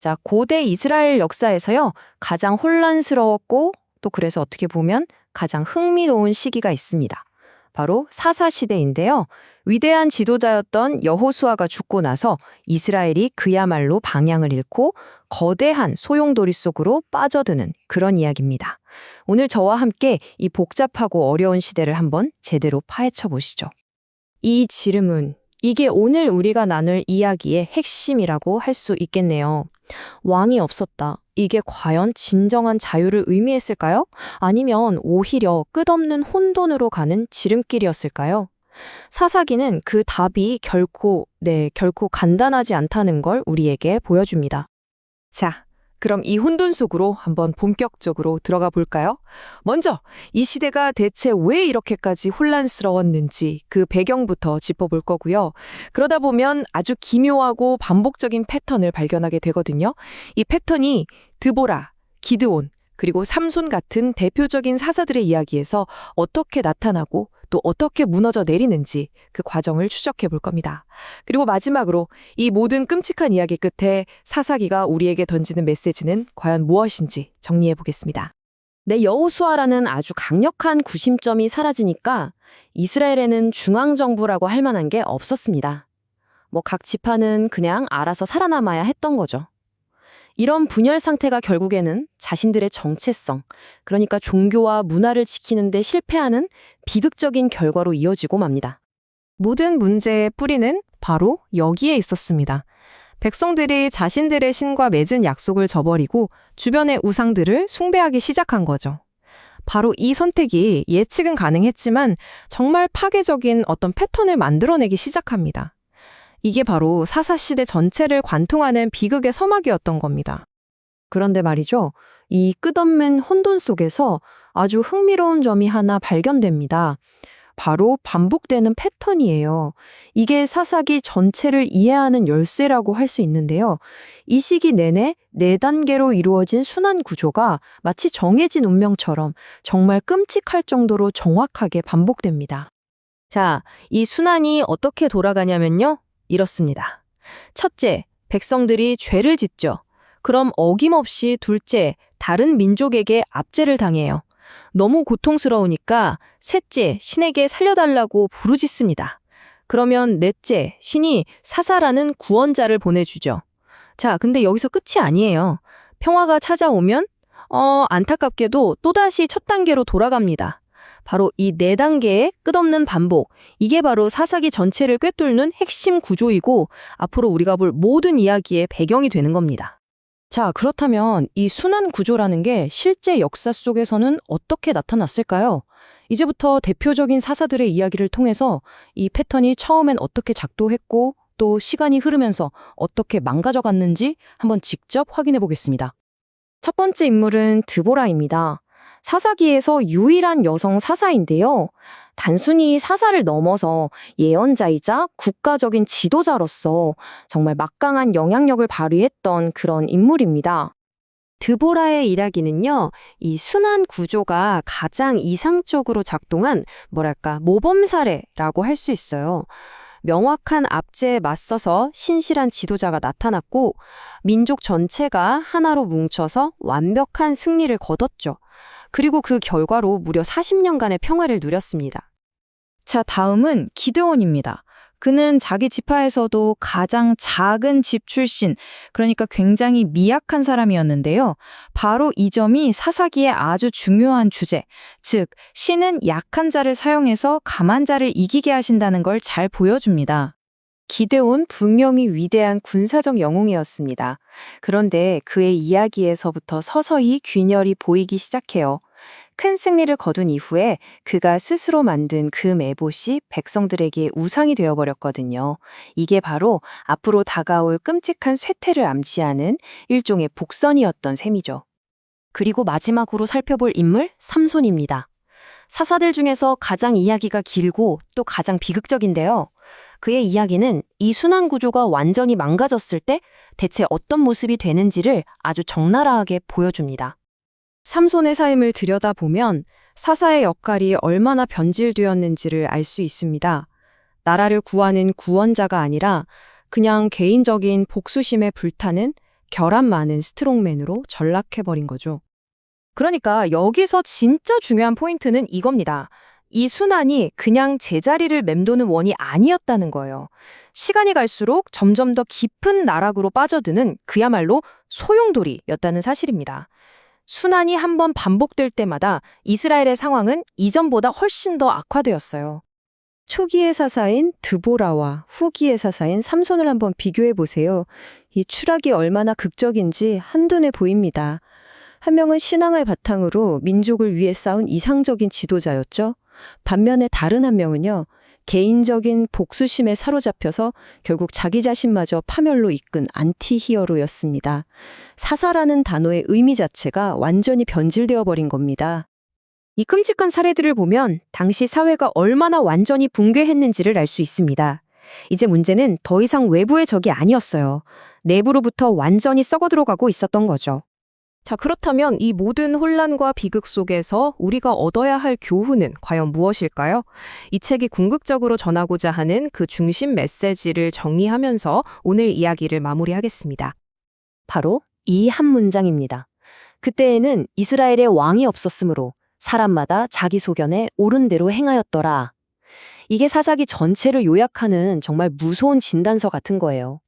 자, 고대 이스라엘 역사에서요, 가장 혼란스러웠고 또 그래서 어떻게 보면 가장 흥미로운 시기가 있습니다. 바로 사사 시대인데요. 위대한 지도자였던 여호수아가 죽고 나서 이스라엘이 그야말로 방향을 잃고 거대한 소용돌이 속으로 빠져드는 그런 이야기입니다. 오늘 저와 함께 이 복잡하고 어려운 시대를 한번 제대로 파헤쳐 보시죠. 이 질문, 이게 오늘 우리가 나눌 이야기의 핵심이라고 할 수 있겠네요. 왕이 없었다. 이게 과연 진정한 자유를 의미했을까요? 아니면 오히려 끝없는 혼돈으로 가는 지름길이었을까요? 사사기는 그 답이 결코 간단하지 않다는 걸 우리에게 보여줍니다. 자, 그럼 이 혼돈 속으로 한번 본격적으로 들어가 볼까요? 먼저 이 시대가 대체 왜 이렇게까지 혼란스러웠는지 그 배경부터 짚어볼 거고요. 그러다 보면 아주 기묘하고 반복적인 패턴을 발견하게 되거든요. 이 패턴이 드보라, 기드온, 그리고 삼손 같은 대표적인 사사들의 이야기에서 어떻게 나타나고 또 어떻게 무너져 내리는지 그 과정을 추적해 볼 겁니다. 그리고 마지막으로 이 모든 끔찍한 이야기 끝에 사사기가 우리에게 던지는 메시지는 과연 무엇인지 정리해 보겠습니다. 네, 여호수아라는 아주 강력한 구심점이 사라지니까 이스라엘에는 중앙정부라고 할 만한 게 없었습니다. 각 지파는 그냥 알아서 살아남아야 했던 거죠. 이런 분열 상태가 결국에는 자신들의 정체성, 그러니까 종교와 문화를 지키는 데 실패하는 비극적인 결과로 이어지고 맙니다. 모든 문제의 뿌리는 바로 여기에 있었습니다. 백성들이 자신들의 신과 맺은 약속을 저버리고 주변의 우상들을 숭배하기 시작한 거죠. 바로 이 선택이 예측은 가능했지만 정말 파괴적인 어떤 패턴을 만들어내기 시작합니다. 이게 바로 사사시대 전체를 관통하는 비극의 서막이었던 겁니다. 그런데 말이죠. 이 끝없는 혼돈 속에서 아주 흥미로운 점이 하나 발견됩니다. 바로 반복되는 패턴이에요. 이게 사사기 전체를 이해하는 열쇠라고 할 수 있는데요. 이 시기 내내 4단계로 이루어진 순환 구조가 마치 정해진 운명처럼 정말 끔찍할 정도로 정확하게 반복됩니다. 자, 이 순환이 어떻게 돌아가냐면요. 이렇습니다. 첫째, 백성들이 죄를 짓죠. 그럼 어김없이 둘째, 다른 민족에게 압제를 당해요. 너무 고통스러우니까 셋째, 신에게 살려달라고 부르짖습니다. 그러면 넷째, 신이 사사라는 구원자를 보내주죠. 자, 근데 여기서 끝이 아니에요. 평화가 찾아오면 안타깝게도 또다시 첫 단계로 돌아갑니다. 바로 이 4단계의 끝없는 반복, 이게 바로 사사기 전체를 꿰뚫는 핵심 구조이고 앞으로 우리가 볼 모든 이야기의 배경이 되는 겁니다. 자, 그렇다면 이 순환 구조라는 게 실제 역사 속에서는 어떻게 나타났을까요? 이제부터 대표적인 사사들의 이야기를 통해서 이 패턴이 처음엔 어떻게 작동했고 또 시간이 흐르면서 어떻게 망가져갔는지 한번 직접 확인해 보겠습니다. 첫 번째 인물은 드보라입니다. 사사기에서 유일한 여성 사사인데요. 단순히 사사를 넘어서 예언자이자 국가적인 지도자로서 정말 막강한 영향력을 발휘했던 그런 인물입니다. 드보라의 이야기는요, 이 순환 구조가 가장 이상적으로 작동한 모범 사례라고 할 수 있어요. 명확한 압제에 맞서서 신실한 지도자가 나타났고 민족 전체가 하나로 뭉쳐서 완벽한 승리를 거뒀죠. 그리고 그 결과로 무려 40년간의 평화를 누렸습니다. 자, 다음은 기드온입니다. 그는 자기 지파에서도 가장 작은 집 출신, 그러니까 굉장히 미약한 사람이었는데요. 바로 이 점이 사사기의 아주 중요한 주제, 즉 신은 약한 자를 사용해서 강한 자를 이기게 하신다는 걸 잘 보여줍니다. 기드온 분명히 위대한 군사적 영웅이었습니다. 그런데 그의 이야기에서부터 서서히 균열이 보이기 시작해요. 큰 승리를 거둔 이후에 그가 스스로 만든 그 메봇이 백성들에게 우상이 되어버렸거든요. 이게 바로 앞으로 다가올 끔찍한 쇠퇴를 암시하는 일종의 복선이었던 셈이죠. 그리고 마지막으로 살펴볼 인물 삼손입니다. 사사들 중에서 가장 이야기가 길고 또 가장 비극적인데요. 그의 이야기는 이 순환 구조가 완전히 망가졌을 때 대체 어떤 모습이 되는지를 아주 적나라하게 보여줍니다. 삼손의 삶을 들여다보면 사사의 역할이 얼마나 변질되었는지를 알 수 있습니다. 나라를 구하는 구원자가 아니라 그냥 개인적인 복수심에 불타는 결함 많은 스트롱맨으로 전락해버린 거죠. 그러니까 여기서 진짜 중요한 포인트는 이겁니다. 이 순환이 그냥 제자리를 맴도는 원이 아니었다는 거예요. 시간이 갈수록 점점 더 깊은 나락으로 빠져드는 그야말로 소용돌이였다는 사실입니다. 순환이 한번 반복될 때마다 이스라엘의 상황은 이전보다 훨씬 더 악화되었어요. 초기의 사사인 드보라와 후기의 사사인 삼손을 한번 비교해 보세요. 이 추락이 얼마나 극적인지 한눈에 보입니다. 한 명은 신앙을 바탕으로 민족을 위해 싸운 이상적인 지도자였죠. 반면에 다른 한 명은요, 개인적인 복수심에 사로잡혀서 결국 자기 자신마저 파멸로 이끈 안티 히어로였습니다. 사사라는 단어의 의미 자체가 완전히 변질되어 버린 겁니다. 이 끔찍한 사례들을 보면 당시 사회가 얼마나 완전히 붕괴했는지를 알 수 있습니다. 이제 문제는 더 이상 외부의 적이 아니었어요. 내부로부터 완전히 썩어 들어가고 있었던 거죠. 자, 그렇다면 이 모든 혼란과 비극 속에서 우리가 얻어야 할 교훈은 과연 무엇일까요? 이 책이 궁극적으로 전하고자 하는 그 중심 메시지를 정리하면서 오늘 이야기를 마무리하겠습니다. 바로 이 한 문장입니다. 그때에는 이스라엘의 왕이 없었으므로 사람마다 자기 소견에 옳은 대로 행하였더라. 이게 사사기 전체를 요약하는 정말 무서운 진단서 같은 거예요.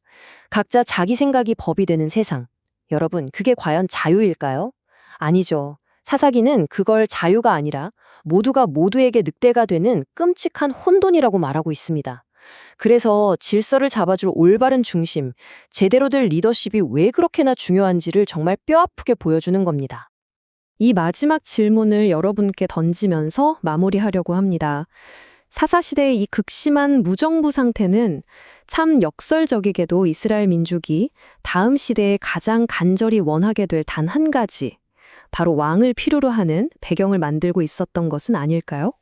각자 자기 생각이 법이 되는 세상. 여러분, 그게 과연 자유일까요? 아니죠. 사사기는 그걸 자유가 아니라 모두가 모두에게 늑대가 되는 끔찍한 혼돈이라고 말하고 있습니다. 그래서 질서를 잡아줄 올바른 중심, 제대로 된 리더십이 왜 그렇게나 중요한지를 정말 뼈아프게 보여주는 겁니다. 이 마지막 질문을 여러분께 던지면서 마무리하려고 합니다. 사사시대의 이 극심한 무정부 상태는 참 역설적이게도 이스라엘 민족이 다음 시대에 가장 간절히 원하게 될 단 한 가지, 바로 왕을 필요로 하는 배경을 만들고 있었던 것은 아닐까요?